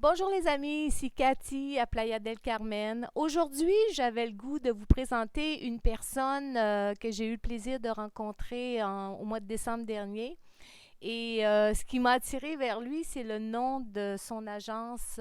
Bonjour les amis, ici Cathy à Playa del Carmen. Aujourd'hui, j'avais le goût de vous présenter une personne que j'ai eu le plaisir de rencontrer au mois de décembre dernier. Et ce qui m'a attiré vers lui, c'est le nom de son agence,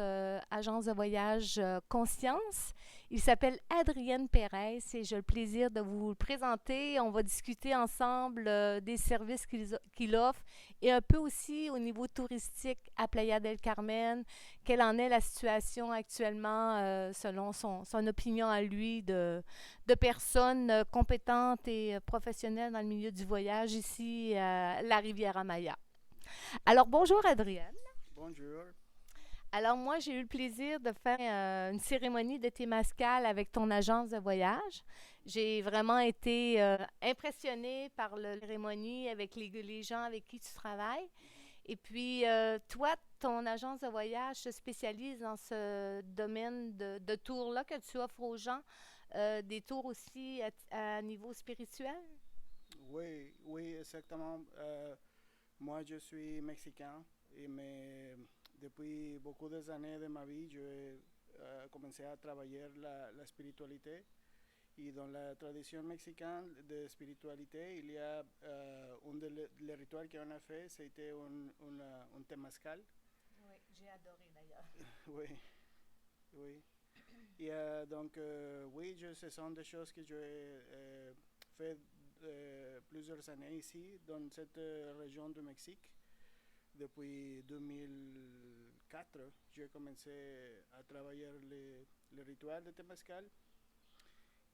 agence de voyage Conscience. Il s'appelle Adrienne Perez et j'ai le plaisir de vous le présenter. On va discuter ensemble des services qu'il offre et un peu aussi au niveau touristique à Playa del Carmen. Quelle en est la situation actuellement selon son opinion à lui de personnes compétentes et professionnelles dans le milieu du voyage ici à la Riviera Maya. Alors, bonjour Adrienne. Bonjour. Alors, moi, j'ai eu le plaisir de faire une cérémonie de Témascal avec ton agence de voyage. J'ai vraiment été impressionnée par la cérémonie avec les gens avec qui tu travailles. Et puis, toi, ton agence de voyage se spécialise dans ce domaine de tours-là que tu offres aux gens, des tours aussi à niveau spirituel. Oui, oui, exactement. Moi, je suis mexicain depuis beaucoup d'années de ma vie, j'ai commencé à travailler la spiritualité. Et dans la tradition mexicaine de spiritualité, il y a un des rituels qu'on a fait, c'était un temazcal. Oui, j'ai adoré d'ailleurs. Oui, oui. Et oui, ce sont des choses que j'ai fait plusieurs années ici, dans cette région du Mexique. Depuis 2004, j'ai commencé à travailler les rituels de Temazcal.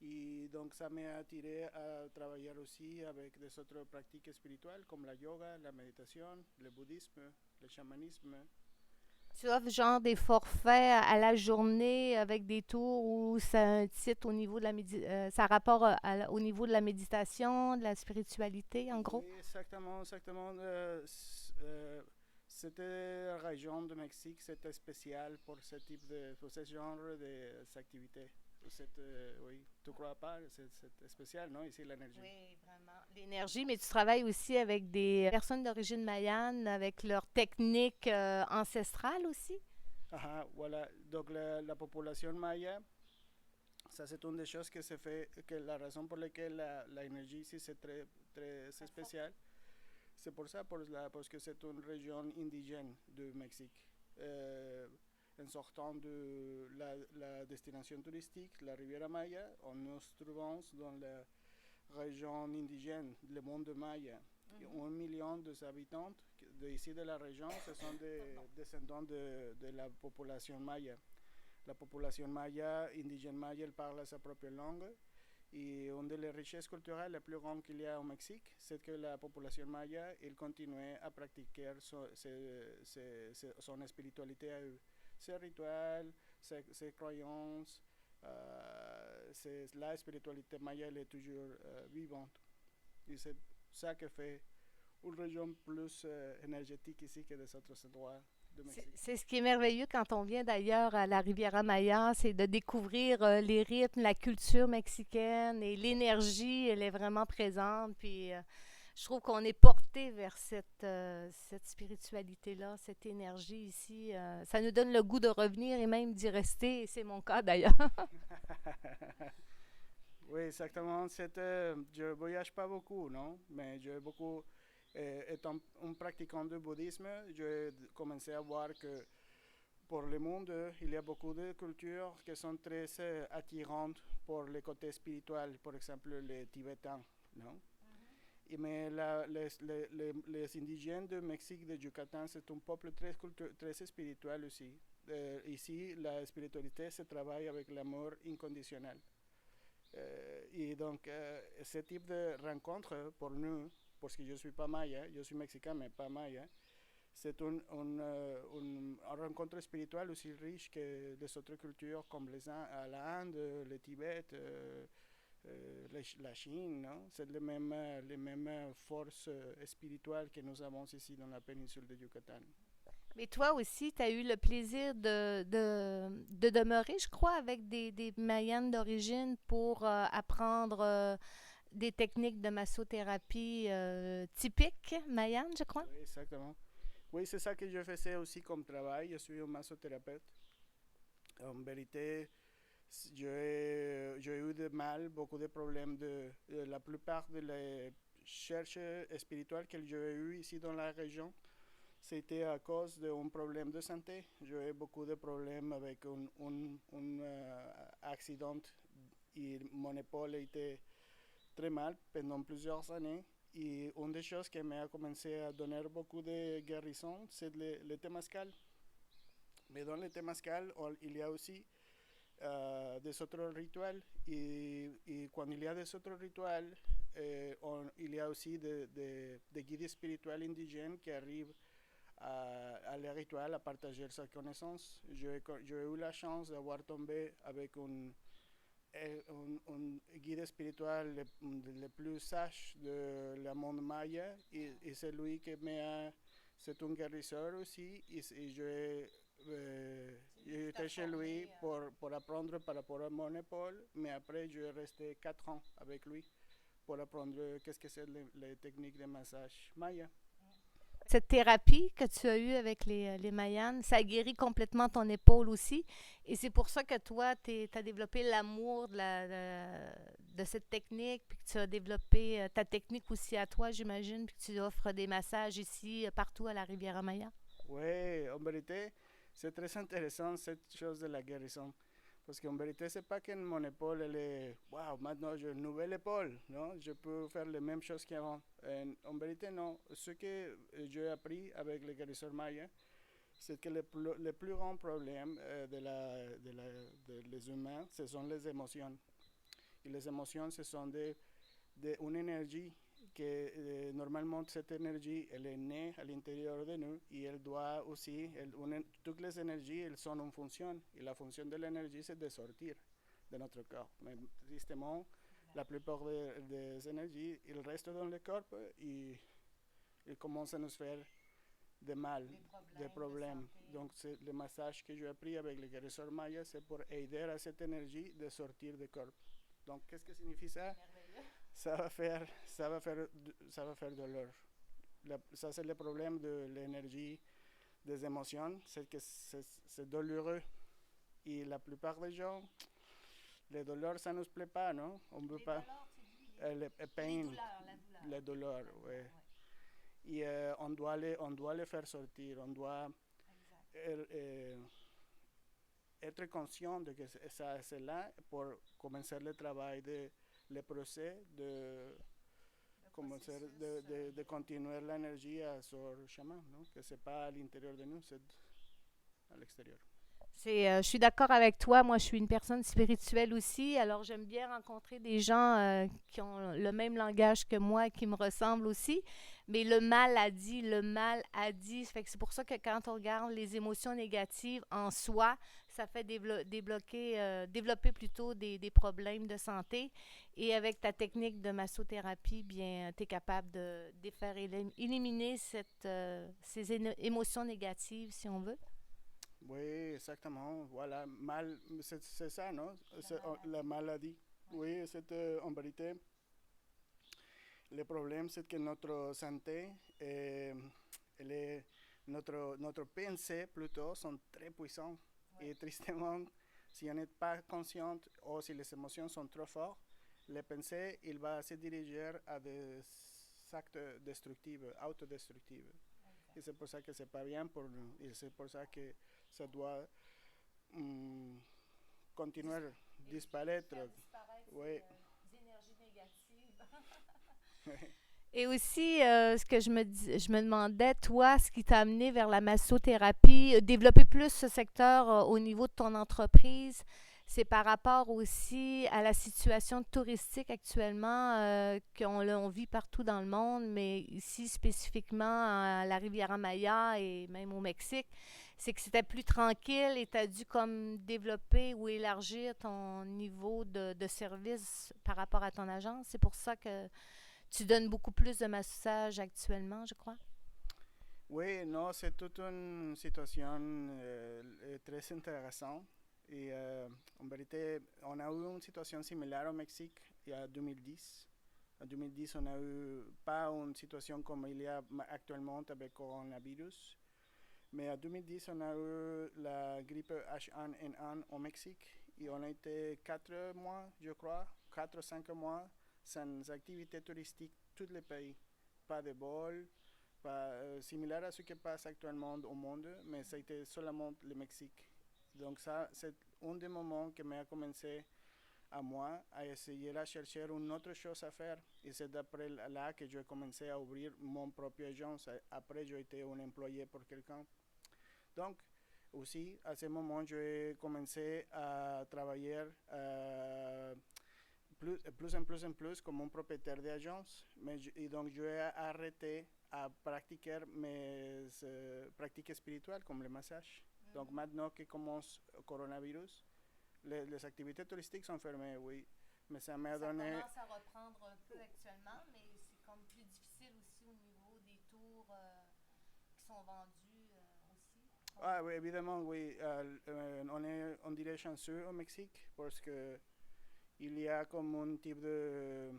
Et donc, ça m'a attiré à travailler aussi avec des autres pratiques spirituelles comme la yoga, la méditation, le bouddhisme, le chamanisme. Tu offres genre des forfaits à la journée avec des tours où ça a un titre au niveau de ça a rapport au niveau de la méditation, de la spiritualité, en Oui, gros. exactement, exactement. Cette région du Mexique, c'était spécial pour ce genre d'activité. Oui, tu crois pas, c'est spécial, non, ici l'énergie. Oui, vraiment. L'énergie, mais tu travailles aussi avec des personnes d'origine mayane, avec leurs techniques ancestrales aussi. Ah, voilà. Donc la population maya, ça c'est une des choses que se fait, que la raison pour laquelle l'énergie ici c'est très Très fort. spécial, c'est pour ça, parce que c'est une région indigène du Mexique. Euh, en sortant de la destination touristique, la Riviera Maya, on nous trouvons dans la région indigène, le monde Maya. Mhm. 1 million d'habitants ici de la région, ce sont des descendants de la population maya. La population maya, indigène maya, elle parle sa propre langue. Et une des richesses culturelles les plus grandes qu'il y a au Mexique, c'est que la population maya, elle continue à pratiquer son spiritualité à eux. Ses rituels, ses croyances, la spiritualité maya, elle est toujours vivante. Et c'est ça qui fait une région plus énergétique ici que des autres endroits du Mexique. C'est ce qui est merveilleux quand on vient d'ailleurs à la Riviera Maya, c'est de découvrir les rythmes, la culture mexicaine et l'énergie, elle est vraiment présente. Puis je trouve qu'on est porté vers cette spiritualité-là, cette énergie ici. Ça nous donne le goût de revenir et même d'y rester, et c'est mon cas d'ailleurs. Oui, exactement. Je ne voyage pas beaucoup, non? Mais je beaucoup, étant un pratiquant de bouddhisme, j'ai commencé à voir que pour le monde, il y a beaucoup de cultures qui sont très attirantes pour le côté spirituel, par exemple les Tibétains, non? Mais les indigènes du Mexique, de Yucatan, c'est un peuple très spirituel aussi. Ici, la spiritualité se travaille avec l'amour inconditionnel. Et donc, ce type de rencontre, pour nous, parce que je ne suis pas maya, je suis mexicain, mais pas maya, c'est une rencontre spirituelle aussi riche que les autres cultures comme l'Inde, le Tibet, la Chine. Non? C'est les mêmes forces spirituelles que nous avons ici dans la péninsule de Yucatan. Mais toi aussi, tu as eu le plaisir de demeurer, je crois, avec des Mayanes d'origine pour apprendre des techniques de massothérapie typiques Mayanes, je crois. Oui, exactement. Oui, c'est ça que je faisais aussi comme travail. Je suis un massothérapeute. En vérité, j'ai eu de mal, beaucoup de problèmes. La plupart des recherches spirituelles que j'ai eues ici dans la région, c'était à cause d'un problème de santé. J'ai eu beaucoup de problèmes avec un accident et mon épaule était très mal pendant plusieurs années. Et une des choses qui m'a commencé à donner beaucoup de guérison, c'est le temazcal. Mais dans le temazcal, il y a aussi des autres rituels. Et quand il y a des autres rituels, il y a aussi des guides spirituels indigènes qui arrivent à les rituels, à partager sa connaissance. J'ai eu la chance d'avoir tombé avec un guide spirituel le plus sage de la monde maya et c'est lui qui m'a c'est un guérisseur aussi et j'étais chez lui pour apprendre par rapport à mon épaule mais après je resté 4 ans avec lui pour apprendre qu'est-ce que c'est les techniques de massage maya. Cette thérapie que tu as eue avec les Mayanes, ça a guéri complètement ton épaule aussi. Et c'est pour ça que toi, tu as développé l'amour de cette technique, puis que tu as développé ta technique aussi à toi, j'imagine, puis que tu offres des massages ici, partout à la Riviera Maya. Oui, en vérité, c'est très intéressant cette chose de la guérison. Parce qu'en vérité, c'est pas que mon épaule, elle est, waouh, maintenant j'ai une nouvelle épaule, non? Je peux faire les mêmes choses qu'avant. En vérité, non. Ce que j'ai appris avec les guérisseurs mayas, c'est que le plus grand problème des humains, ce sont les émotions. Et les émotions, ce sont une énergie que normalement cette énergie elle est née à l'intérieur de nous et elle doit aussi, toutes les énergies elles sont en fonction et la fonction de l'énergie c'est de sortir de notre corps. Mais tristement, la plupart des énergies ils restent dans le corps et ils commencent à nous faire de mal, des problèmes. Donc le massage que j'ai appris avec les guérisseurs mayas c'est pour aider à cette énergie de sortir du corps. Donc qu'est-ce que signifie ça? Ça va faire douleur. Ça, c'est le problème de l'énergie, des émotions, c'est que c'est douloureux. Et la plupart des gens, les douleurs, ça ne nous plaît pas, non? On ne veut pas. Le pain, les douleurs, oui. Et on doit les faire sortir, on doit être conscient de que ça, c'est là pour commencer le travail le procès de continuer l'énergie à sur le chemin, non? Que c'est pas à l'intérieur de nous, c'est à l'extérieur. Je suis d'accord avec toi. Moi, je suis une personne spirituelle aussi. Alors, j'aime bien rencontrer des gens qui ont le même langage que moi, qui me ressemblent aussi. Mais le mal a dit. Fait que c'est pour ça que quand on regarde les émotions négatives en soi, ça fait développer plutôt des problèmes de santé. Et avec ta technique de massothérapie, bien, tu es capable de faire éliminer ces émotions négatives, si on veut. Oui, exactement. Voilà, c'est ça, non? La maladie. Oui, c'est en vérité. Le problème, c'est que notre santé, elle est, notre pensée plutôt, sont très puissants. Ouais. Et tristement, si on n'est pas conscient ou si les émotions sont trop fortes, les pensées, il va se diriger à des actes destructifs, autodestructifs. Exact. Et c'est pour ça que c'est pas bien pour nous. Et c'est pour ça que ça doit continuer à disparaître. Oui. Des énergies négatives. Et aussi, ce que je me demandais, toi, ce qui t'a amené vers la massothérapie, développer plus ce secteur au niveau de ton entreprise, c'est par rapport aussi à la situation touristique actuellement on vit partout dans le monde, mais ici spécifiquement à la Riviera Maya et même au Mexique, c'est que c'était plus tranquille et tu as dû comme développer ou élargir ton niveau de service par rapport à ton agence. C'est pour ça que tu donnes beaucoup plus de massage actuellement, je crois. Oui, non, c'est toute une situation très intéressante. Et en vérité, on a eu une situation similaire au Mexique il y a 2010. En 2010, on n'a eu pas une situation comme il y a actuellement avec le coronavirus. Mais en 2010, on a eu la grippe H1N1 au Mexique et on a été 4 mois, je crois, 4 ou 5 mois sans activité touristique tous les pays. Pas de vol, pas, similaire à ce qui passe actuellement au monde, mais ça a été seulement le Mexique. Donc ça, c'est un des moments que m'a commencé à moi à essayer de chercher une autre chose à faire. Et c'est d'après là que j'ai commencé à ouvrir mon propre agence. Après, j'ai été un employé pour quelqu'un. Donc, aussi, à ce moment, j'ai commencé à travailler plus en plus comme un propriétaire d'agence. Et donc, j'ai arrêté à pratiquer mes pratiques spirituelles comme le massage. Donc, maintenant que commence le coronavirus, les activités touristiques sont fermées, oui. Mais ça m'a donné. Ça commence à reprendre un peu actuellement, mais c'est comme plus difficile aussi au niveau des tours qui sont vendus aussi. Ah oui, évidemment, oui. On dirait chanceux au Mexique parce que il y a comme un type de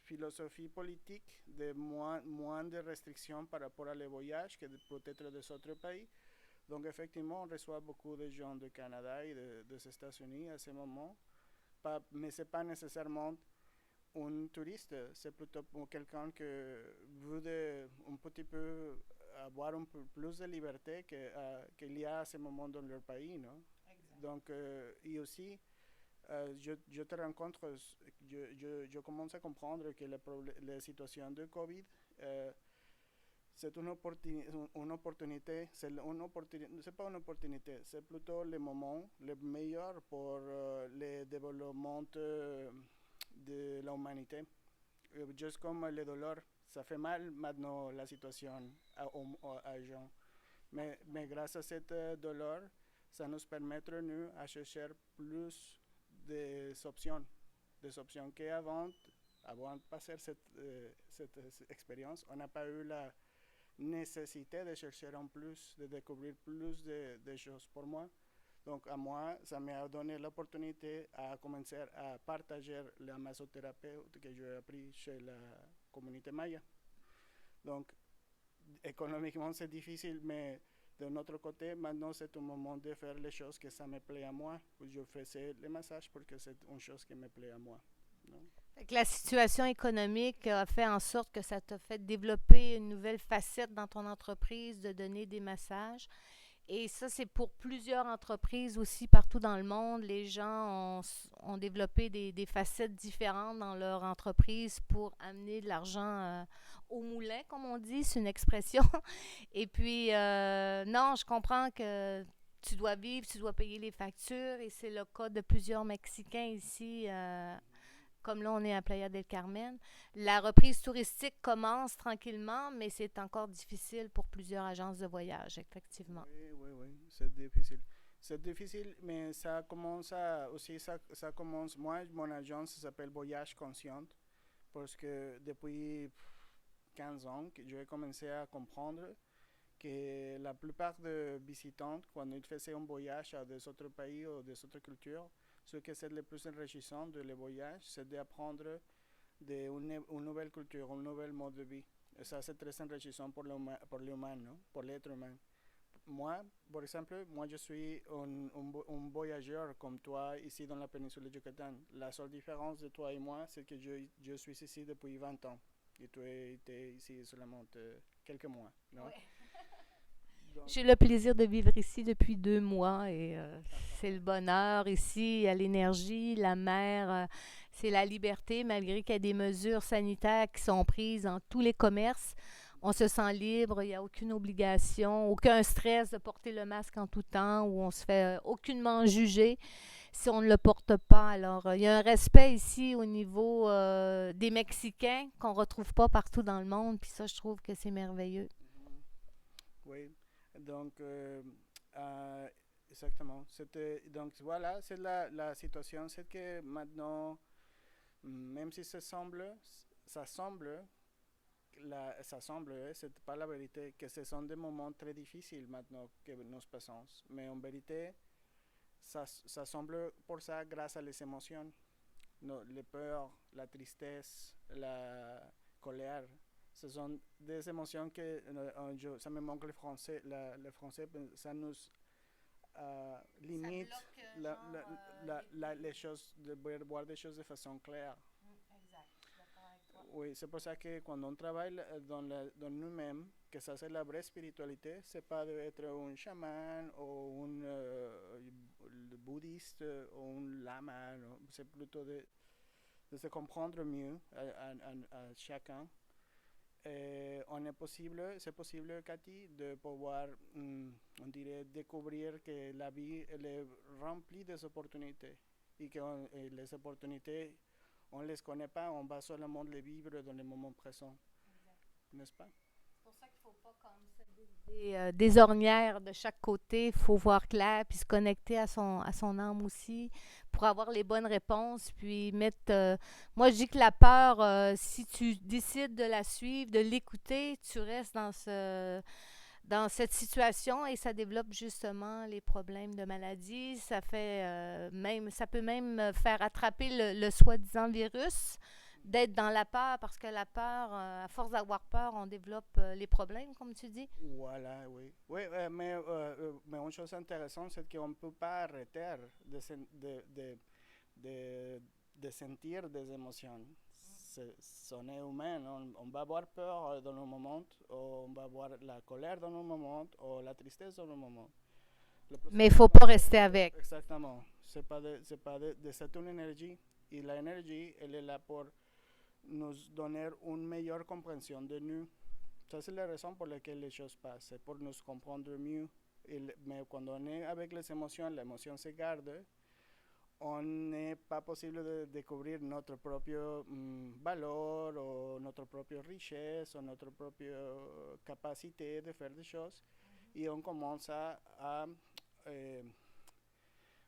philosophie politique de moins de restrictions par rapport à les voyages que peut-être des autres pays. Donc effectivement, on reçoit beaucoup de gens du Canada et des États-Unis à ce moment, mais ce n'est pas nécessairement un touriste, c'est plutôt quelqu'un qui veut un petit peu avoir un peu plus de liberté qu'il y a à ce moment dans leur pays, non? Exact. Donc, et aussi, je te rencontre, je commence à comprendre que la situation de COVID, c'est une opportunité, c'est pas une opportunité, c'est plutôt le moment le meilleur pour le développement de l'humanité. Juste comme le douleur, ça fait mal maintenant la situation à gens. Mais grâce à cette douleur, ça nous permet nous à chercher plus d'options. Des options qu'avant, avant de passer cette expérience, on n'a pas eu la nécessité de chercher en plus, de découvrir plus de choses pour moi. Donc à moi, ça m'a donné l'opportunité à commencer à partager la massothérapie que j'ai appris chez la communauté maya. Donc économiquement c'est difficile, mais de notre côté, maintenant c'est un moment de faire les choses que ça me plaît à moi. Je faisais les massages parce que c'est une chose qui me plaît à moi. Non? Fait que la situation économique a fait en sorte que ça t'a fait développer une nouvelle facette dans ton entreprise de donner des massages. Et ça, c'est pour plusieurs entreprises aussi partout dans le monde. Les gens ont développé des facettes différentes dans leur entreprise pour amener de l'argent au moulin, comme on dit. C'est une expression. Et puis, non, je comprends que tu dois vivre, tu dois payer les factures. Et c'est le cas de plusieurs Mexicains ici. Comme là, on est à Playa del Carmen. La reprise touristique commence tranquillement, mais c'est encore difficile pour plusieurs agences de voyage, effectivement. Oui, c'est difficile. C'est difficile, mais ça commence aussi, ça commence, moi, mon agence s'appelle Voyage Conscient, parce que depuis 15 ans, que j'ai commencé à comprendre que la plupart des visitants, quand ils faisaient un voyage à des autres pays ou des autres cultures, ce qui est le plus enrichissant de les voyages, c'est d'apprendre une nouvelle culture, un nouvel mode de vie. Et ça, c'est très enrichissant pour l'humain, non? Pour l'être humain. Moi, par exemple, moi je suis un voyageur comme toi ici dans la péninsule de Yucatan. La seule différence de toi et moi, c'est que je suis ici depuis 20 ans. Et tu es ici seulement quelques mois, non? Ouais. Donc, J'ai le plaisir de vivre ici depuis 2 mois et c'est le bonheur ici. Il y a l'énergie, la mer, c'est la liberté malgré qu'il y a des mesures sanitaires qui sont prises dans tous les commerces. On se sent libre, il n'y a aucune obligation, aucun stress de porter le masque en tout temps ou on se fait aucunement juger si on ne le porte pas. Alors, il y a un respect ici au niveau des Mexicains qu'on ne retrouve pas partout dans le monde. Puis ça, je trouve que c'est merveilleux. oui, donc exactement. Donc voilà, c'est la situation. C'est que maintenant, même si ça semble, c'est pas la vérité, que ce sont des moments très difficiles maintenant que nous passons. Mais en vérité, ça semble pour ça grâce à les émotions. No, les peurs, la tristesse, la colère, ce sont des émotions que ça me manque le français, ça nous Ça limite bloque, genre, les choses, de voir des choses de façon claire. Exact, je suis d'accord avec toi. Oui, c'est pour ça que quand on travaille dans nous-mêmes, que ça c'est la vraie spiritualité, c'est pas d'être un chaman ou un bouddhiste ou un lama, non? C'est plutôt de se comprendre mieux à chacun. C'est possible, Cathy, de pouvoir, on dirait, découvrir que la vie elle est remplie des opportunités et que les opportunités, on ne les connaît pas, on va seulement les vivre dans le moment présent, n'est-ce pas? C'est pour ça qu'il ne faut pas comme se des ornières de chaque côté. Il faut voir clair puis se connecter à son âme aussi pour avoir les bonnes réponses. Puis mettre. Moi, je dis que la peur, si tu décides de la suivre, de l'écouter, tu restes dans cette situation et ça développe justement les problèmes de maladie. Ça peut même faire attraper le soi-disant virus d'être dans la peur parce que la peur, à force d'avoir peur, on développe les problèmes, comme tu dis. Voilà, oui. Oui, mais une chose intéressante, c'est qu'on ne peut pas arrêter de, de sentir des émotions. On est humain, on va avoir peur dans un moment, ou on va avoir la colère dans un moment, ou la tristesse dans un moment. Mais il ne faut pas rester avec. Exactement. C'est pas de c'est une énergie. Et l'énergie, elle est là pour nous donner une meilleure compréhension de nous. Ça, c'est la raison pour laquelle les choses passent, c'est pour nous comprendre mieux. Mais quand on est avec les émotions, l'émotion se garde, on n'est pas possible de découvrir notre propre valeur, ou notre propre richesse, ou notre propre capacité de faire des choses. Et on commence euh,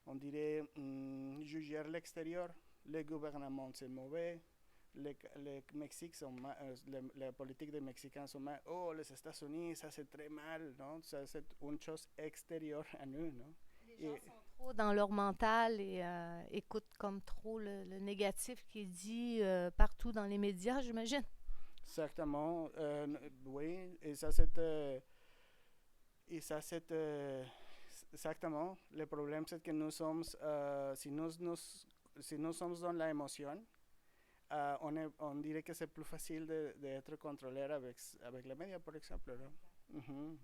on dirait, juger l'extérieur. Les gouvernements sont mauvais, les Mexiques sont les politiques des Mexicains sont mal. Oh, les États-Unis, ça c'est très mal, non? Ça c'est une chose extérieure à nous, non? Les gens sont trop dans leur mental et écoutent comme trop le négatif qui est dit partout dans les médias, j'imagine. Exactement, oui, et ça c'est exactement. Le problème c'est que nous sommes, si nous sommes dans la émotion, on dirait que c'est plus facile d'être contrôlé avec les médias, par exemple. Uh-huh.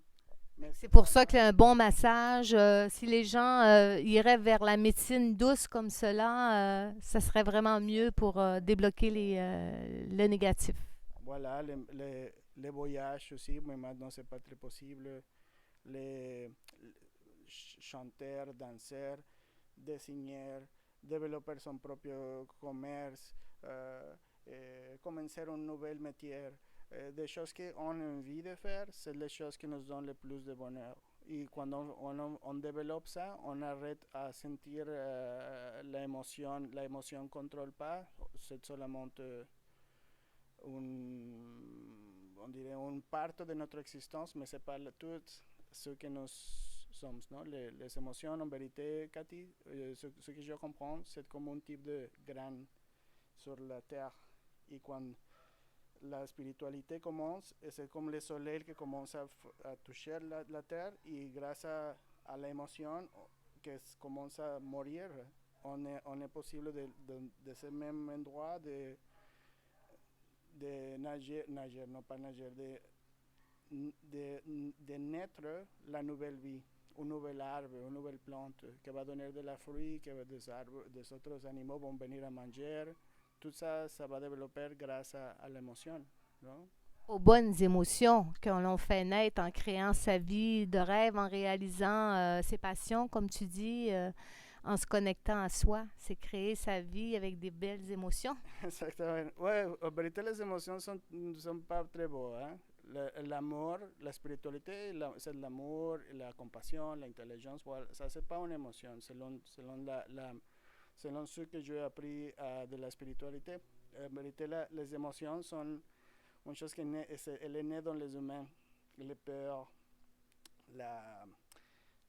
C'est pour ça qu'un bon massage, si les gens iraient vers la médecine douce comme cela, ça serait vraiment mieux pour débloquer le négatif. Voilà, les voyages aussi, mais maintenant c'est pas très possible. Les chanteurs, danseurs, designers, développer son propre commerce, commencer un nouvel métier. Des choses qu'on a envie de faire, c'est les choses qui nous donnent le plus de bonheur. Et quand on développe ça, on arrête à sentir l'émotion. L'émotion ne contrôle pas, c'est seulement on dirait une part de notre existence, mais c'est pas tout ce que nous sommes. Non? Les émotions, en vérité, Cathy, ce que je comprends, c'est comme un type de grain sur la terre. Et quand la spiritualité commence, c'est comme le soleil qui commence à toucher la terre, et grâce à l'émotion qui commence à mourir, on est possible de ce même endroit de nager, non pas nager, de naître la nouvelle vie, un nouvel arbre, une nouvelle plante qui va donner de la fruit, que des autres animaux vont venir à manger. Tout ça, ça va développer grâce à l'émotion, non? Aux bonnes émotions que l'on fait naître en créant sa vie de rêve, en réalisant ses passions, comme tu dis, en se connectant à soi. C'est créer sa vie avec des belles émotions. Exactement. Ouais, en vérité, les émotions sont pas très beaux, hein? L'amour, la spiritualité, c'est l'amour, la compassion, l'intelligence. Voilà, ça, c'est pas une émotion, selon ce que j'ai appris de la spiritualité. En vérité, les émotions sont une chose qui elle est née dans les humains. Les peurs, la,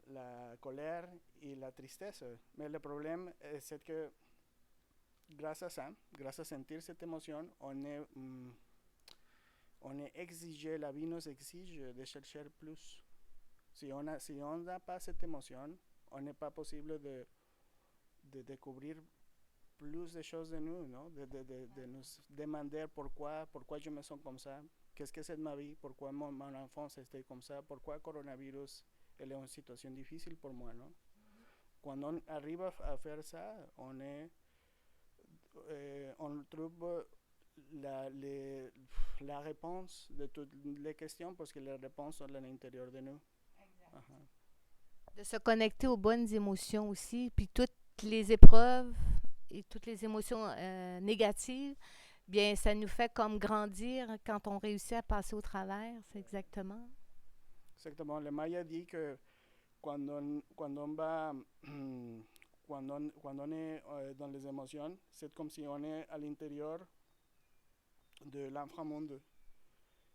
la colère et la tristesse. Mais le problème, c'est que grâce à ça, grâce à sentir cette émotion, on est exigé, la vie nous exige de chercher plus. Si on n'a pas cette émotion, on n'est pas possible de découvrir plus de choses de nous, ¿no? De nous demander pourquoi je me sens comme ça, qu'est-ce que c'est de ma vie, pourquoi mon enfance était comme ça, pourquoi le coronavirus est une situation difficile pour moi, ¿no? Quand on arrive à faire ça, on trouve la réponse de toutes les questions parce que les réponses sont à l'intérieur de nous. De se connecter aux bonnes émotions aussi, puis toutes les épreuves et toutes les émotions négatives, bien, ça nous fait comme grandir quand on réussit à passer au travers, c'est exactement. Exactement. Le Maya dit que cuando on va, cuando on est dans les émotions, c'est comme si on est à l'intérieur de l'inframundo.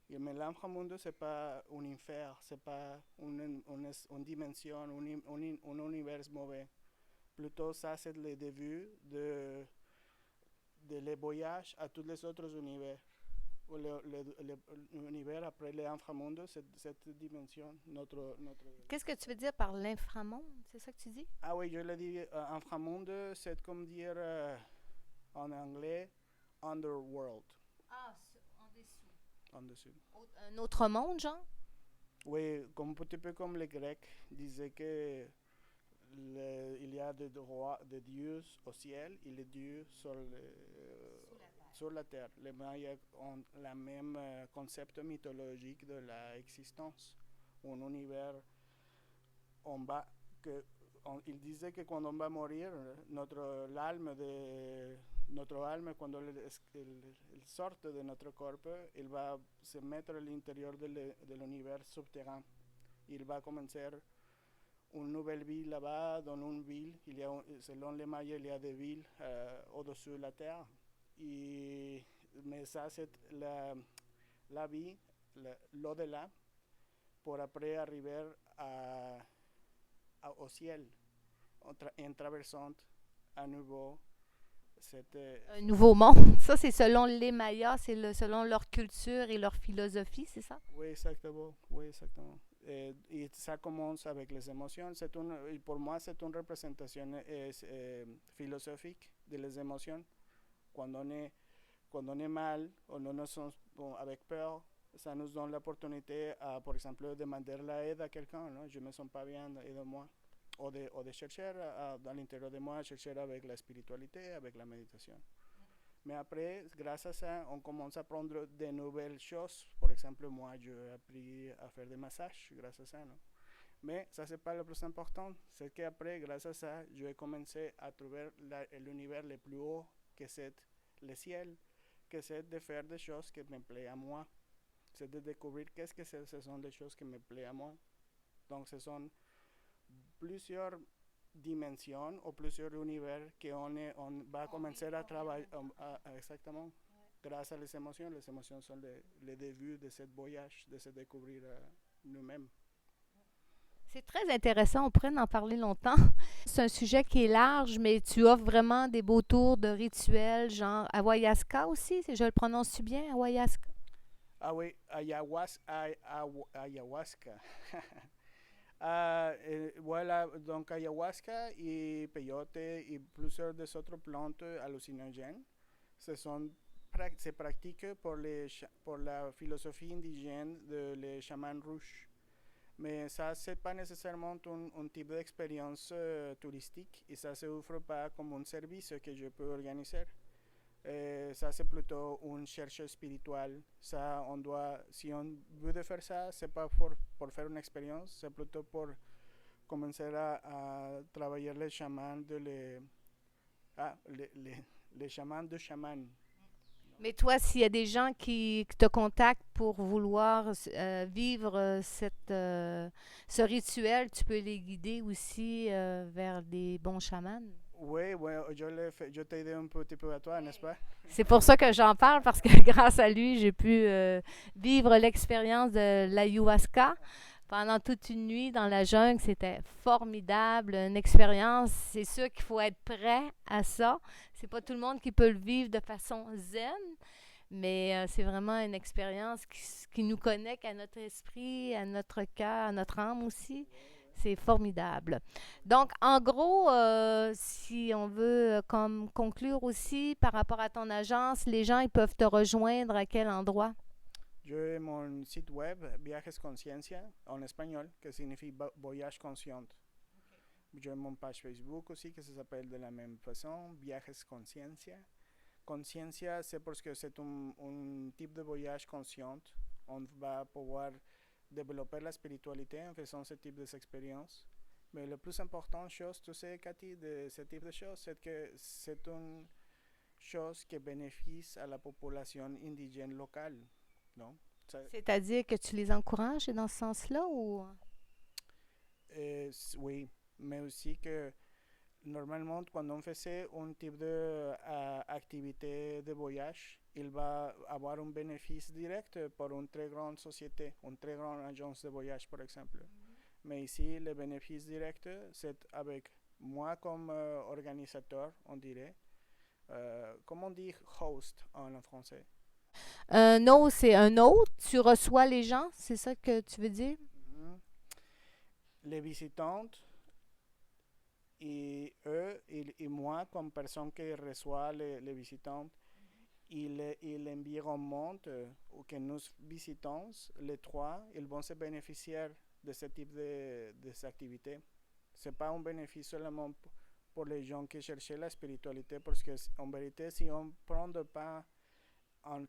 Mais l'inframundo, ce n'est pas un enfer, ce n'est pas une dimension, un univers mauvais. Plutôt, ça, c'est le début de le voyage à tous les autres univers. L'univers après l'inframundo, c'est cette dimension. Qu'est-ce que tu veux dire par l'inframonde? C'est ça que tu dis? Ah oui, je l'ai dit, inframundo, c'est comme dire en anglais, underworld. Ah, en dessous. En dessous. Un autre monde, genre? Oui, un petit peu comme les Grecs disaient que il y a des rois, des dieux au ciel et les dieux sur la terre. Les Mayas ont le même concept mythologique de l'existence. Un univers en bas. Il disait que quand on va mourir, notre âme, quand elle sort de notre corps, il va se mettre à l'intérieur de l'univers souterrain. Il va commencer une nouvelle vie là-bas, dans une ville. Selon les Mayas, il y a des villes au-dessus de la terre. Mais ça, c'est la vie, l'au-delà, pour après arriver au ciel, en traversant à nouveau un nouveau monde. Ça, c'est selon les Mayas, c'est selon leur culture et leur philosophie, c'est ça? Oui, exactement. Oui, exactement. Et ça commence avec les émotions. Pour moi, c'est une représentation philosophique de les émotions. Quand on est mal, on est avec peur, ça nous donne l'opportunité, par exemple, de demander l'aide à quelqu'un. ¿No? Je ne me sens pas bien, aide-moi. O de chercher à l'intérieur de moi, chercher avec la spiritualité, avec la méditation. Mais après, grâce à ça, on commence à apprendre de nouvelles choses. Par exemple, moi, j'ai appris à faire des massages grâce à ça. ¿No? Mais ça, ce n'est pas le plus important. C'est qu'après, grâce à ça, j'ai commencé à trouver l'univers le plus haut, que c'est le ciel, que c'est de faire des choses qui me plaisent à moi. C'est de découvrir qu'est-ce que ce sont les choses qui me plaisent à moi. Donc, ce sont plusieurs dimensions ou plusieurs univers qu'on va commencer à travailler exactement grâce à les émotions. Les émotions sont le début de ce voyage, de se découvrir nous-mêmes. C'est très intéressant, on pourrait en parler longtemps. C'est un sujet qui est large, mais tu offres vraiment des beaux tours de rituels, genre ayahuasca aussi, je le prononce bien, ayahuasca? Ah oui, ayahuasca. Voilà, donc ayahuasca et peyote et plusieurs des autres plantes hallucinogènes se pratiquent pour la philosophie indigène des chamans rouges. Mais ça, ce n'est pas nécessairement un type d'expérience touristique et ça ne s'offre pas comme un service que je peux organiser. Ça, c'est plutôt une recherche spirituelle. Ça, si on veut faire ça, ce n'est pas pour faire une expérience, c'est plutôt pour commencer à travailler les chamans les chamans de chamans. Mais toi, s'il y a des gens qui te contactent pour vouloir vivre ce rituel, tu peux les guider aussi vers des bons chamans? Oui, je t'ai aidé un petit peu à toi, n'est-ce pas? C'est pour ça que j'en parle, parce que grâce à lui, j'ai pu vivre l'expérience de l'ayahuasca. pendant toute une nuit dans la jungle. C'était formidable, une expérience. C'est sûr qu'il faut être prêt à ça. C'est pas tout le monde qui peut le vivre de façon zen, mais c'est vraiment une expérience qui nous connecte à notre esprit, à notre cœur, à notre âme aussi. C'est formidable. Donc, en gros, si on veut comme conclure aussi par rapport à ton agence, les gens ils peuvent te rejoindre à quel endroit? J'ai mon site web Viajes Conciencia en espagnol, que signifie Voyage Conscient. J'ai mon page Facebook aussi que s'appelle de la même façon, Viajes Conciencia. Conciencia, c'est parce que c'est un type de voyage conscient. On va pouvoir développer la spiritualité en faisant ce type d'expérience. Mais la plus importante chose, tu sais, Cathy, de ce type de choses, c'est que c'est une chose qui bénéficie à la population indigène locale, non? C'est-à-dire que tu les encourages dans ce sens-là ou? Oui, mais aussi que normalement, quand on faisait un type d'activité de voyage, il va avoir un bénéfice direct pour une très grande société, une très grande agence de voyage, par exemple. Mais ici, le bénéfice direct, c'est avec moi comme organisateur, on dirait. Comment on dit host en français? Un hôte, c'est un hôte. Tu reçois les gens, c'est ça que tu veux dire? Mhm. Les visitants et eux et moi comme personne qui reçoit les visitants, et l'environnement que nous visitons, les trois, ils vont se bénéficier de ce type d'activité. Ce n'est pas un bénéfice seulement pour les gens qui cherchent la spiritualité, parce qu'en vérité, si on ne prend pas en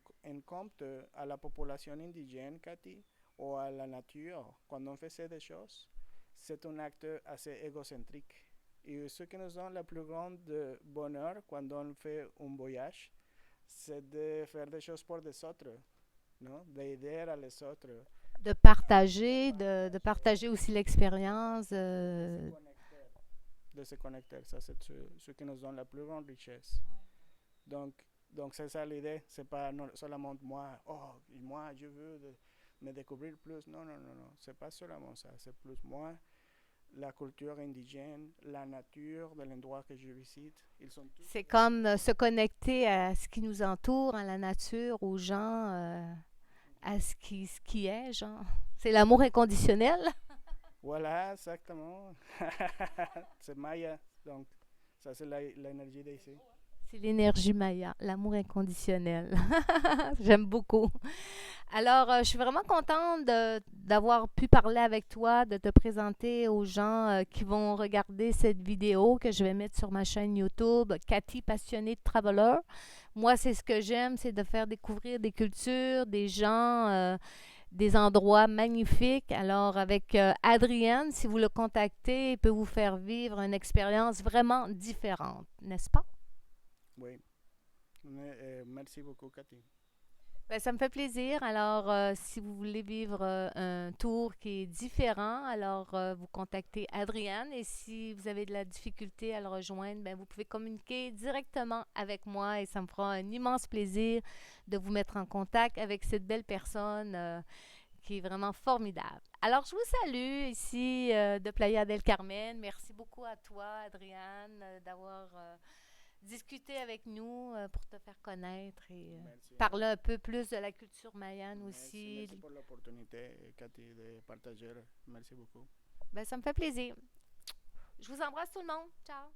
compte à la population indigène, Cathy, ou à la nature, quand on fait des choses, c'est un acte assez égocentrique. Et ce qui nous donne le plus grand bonheur quand on fait un voyage, c'est de faire des choses pour les autres, non? D'aider à les autres. De partager aussi l'expérience. De se connecter. Ça, c'est ce qui nous donne la plus grande richesse. Donc, donc c'est ça l'idée. C'est pas seulement moi, oh, moi, je veux me découvrir plus. Non, non, non, non. C'est pas seulement ça. C'est plus moi, la culture indigène, la nature de l'endroit que je visite. Ils sont tous. C'est comme se connecter à ce qui nous entoure, à la nature, aux gens, à ce qui est, genre. C'est l'amour inconditionnel. Voilà, exactement. C'est Maya. Donc, ça, c'est l'énergie d'ici. C'est l'énergie Maya, l'amour inconditionnel. J'aime beaucoup. Alors, je suis vraiment contente d'avoir pu parler avec toi, de te présenter aux gens qui vont regarder cette vidéo que je vais mettre sur ma chaîne YouTube, Cathy Passionnée de Traveler. Moi, c'est ce que j'aime, c'est de faire découvrir des cultures, des gens, des endroits magnifiques. Alors, avec Adrienne, si vous le contactez, il peut vous faire vivre une expérience vraiment différente, n'est-ce pas? Oui. Merci beaucoup, Cathy. Ben, ça me fait plaisir. Alors, si vous voulez vivre un tour qui est différent, alors vous contactez Adrienne. Et si vous avez de la difficulté à le rejoindre, ben, vous pouvez communiquer directement avec moi et ça me fera un immense plaisir de vous mettre en contact avec cette belle personne qui est vraiment formidable. Alors, je vous salue ici de Playa del Carmen. Merci beaucoup à toi, Adrienne, d'avoir discuté avec nous pour te faire connaître et parler un peu plus de la culture mayenne aussi. Merci pour l'opportunité, Cathy, de partager. Merci beaucoup. Ben, ça me fait plaisir. Je vous embrasse tout le monde. Ciao!